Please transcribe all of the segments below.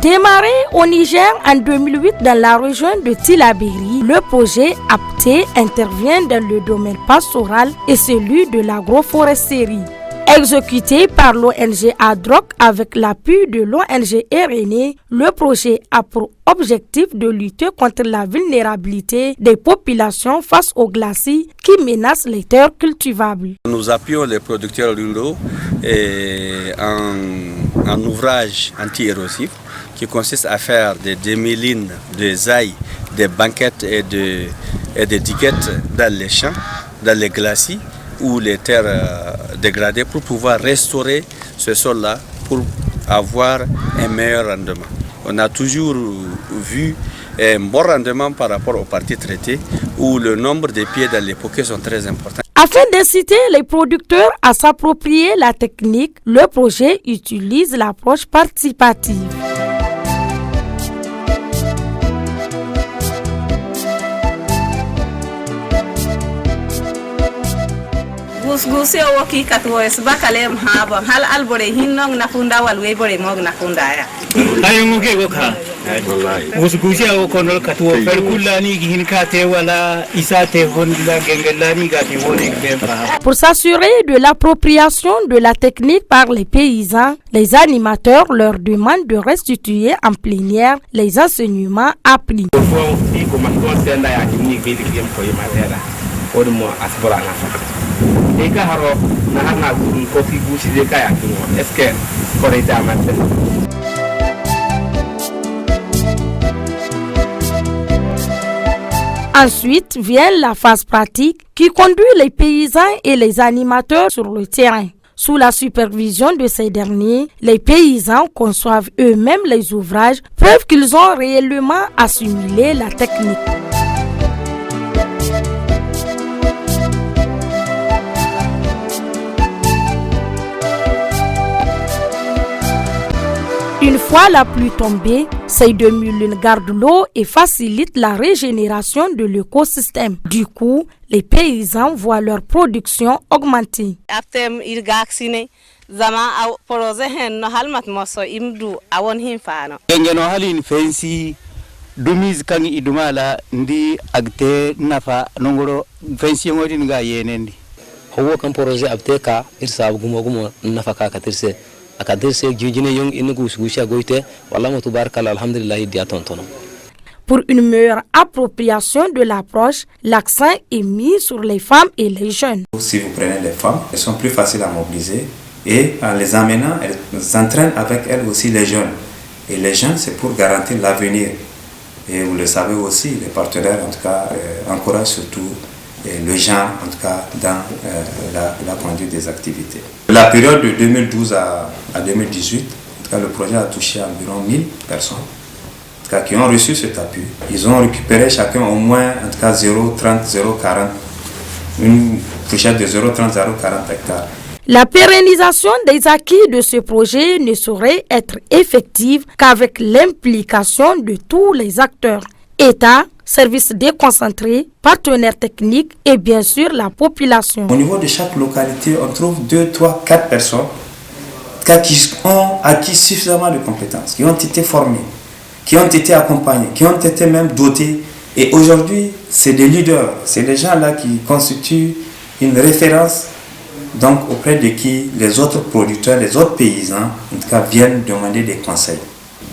Démarré au Niger en 2008 dans la région de Tillabéri, le projet APTE intervient dans le domaine pastoral et celui de l'agroforesterie. Exécuté par l'ONG ADROC avec l'appui de l'ONG RNE, le projet a pour objectif de lutter contre la vulnérabilité des populations face aux glacis qui menacent les terres cultivables. Nous appuyons les producteurs ruraux en ouvrage anti-érosif qui consiste à faire des démêlines, des ailes, des banquettes et des diguettes dans les champs, dans les glacis ou les terres dégradées pour pouvoir restaurer ce sol-là pour avoir un meilleur rendement. On a toujours vu un bon rendement par rapport aux parties traitées où le nombre de pieds dans les poquets sont très importants. Afin d'inciter les producteurs à s'approprier la technique, le projet utilise l'approche participative. Gusguse woki katwoes bakalem haba hal albore hinnong nakunda walwe bore mog nakundaya ayungu ke goka gusguse o konol katwo perkulani hinkate wala isate honda gengelani gati woni bempa. Pour s'assurer de l'appropriation de la technique par les paysans, les animateurs leur demandent de restituer en plénière les enseignements appris. Ensuite vient la phase pratique qui conduit les paysans et les animateurs sur le terrain. Sous la supervision de ces derniers, les paysans conçoivent eux-mêmes les ouvrages, preuve qu'ils ont réellement assimilé la technique. Une fois la pluie tombée, ces demi-lunes gardent l'eau et facilitent la régénération de l'écosystème. Du coup, les paysans voient leur production augmenter. Pour une meilleure appropriation de l'approche, l'accent est mis sur les femmes et les jeunes. Si vous prenez les femmes, elles sont plus faciles à mobiliser et en les amenant, elles entraînent avec elles aussi les jeunes. Et les jeunes, c'est pour garantir l'avenir. Et vous le savez aussi, les partenaires en tout cas encouragent surtout le genre en tout cas dans la conduite des activités. La période de 2012 à 2018, en tout cas, le projet a touché environ 1000 personnes en tout cas, qui ont reçu cet appui. Ils ont récupéré chacun au moins en tout cas 0,30, 0,40, une fourchette de 0,30, 0,40 hectares. La pérennisation des acquis de ce projet ne saurait être effective qu'avec l'implication de tous les acteurs. État, services déconcentrés, partenaires techniques et bien sûr la population. Au niveau de chaque localité, on trouve 2, 3, 4 personnes qui ont acquis suffisamment de compétences, qui ont été formées, qui ont été accompagnées, qui ont été même dotées. Et aujourd'hui, c'est des leaders, c'est les gens là qui constituent une référence donc auprès de qui les autres producteurs, les autres paysans, en tout cas, viennent demander des conseils.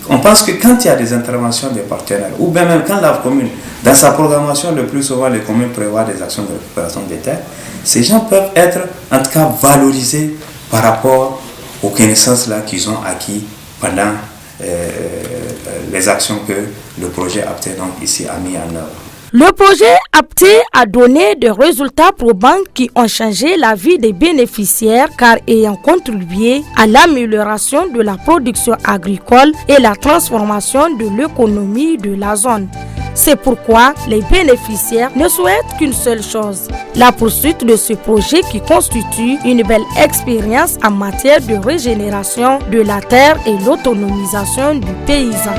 On pense que quand il y a des interventions des partenaires, ou bien même quand la commune, dans sa programmation, le plus souvent les communes prévoient des actions de récupération des terres, ces gens peuvent être en tout cas valorisés par rapport aux connaissances là qu'ils ont acquis pendant les actions que le projet APTE donc ici a mis en œuvre. Le projet APTE a donné des résultats probants qui ont changé la vie des bénéficiaires car ayant contribué à l'amélioration de la production agricole et la transformation de l'économie de la zone. C'est pourquoi les bénéficiaires ne souhaitent qu'une seule chose, la poursuite de ce projet qui constitue une belle expérience en matière de régénération de la terre et l'autonomisation du paysan.